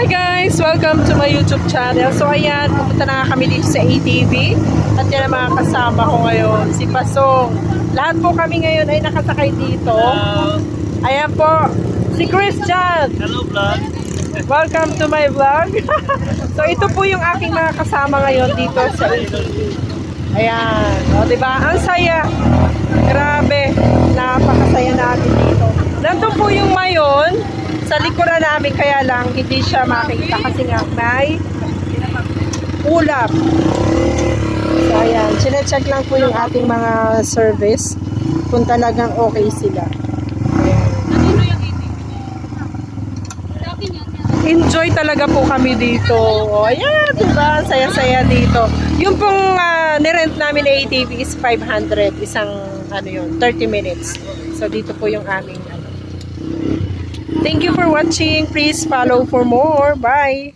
Hi guys! Welcome to my YouTube channel. So ayan, pupunta na kami dito sa ATV. At yan ang mga kasama ko ngayon, si Pasong. Lahat po kami ngayon ay nakasakay dito. Ayan po, si Christian. Hello vlog. Welcome to my vlog. So ito po yung aking mga kasama ngayon dito sa ATV. Ayan, o diba? Ang saya. Grabe, napakasaya natin dito. Nandun po yung mayon sa likuran namin, kaya lang hindi siya makita kasi nga may ulap. So ayan, chinecheck lang po yung ating mga service kung talagang okay sila. Enjoy talaga po kami dito. O, ayan, diba? Saya-saya dito. Yung pong nirent namin na ATV is 500. Isang, 30 minutes. So, dito po yung aming, Thank you for watching. Please follow for more. Bye!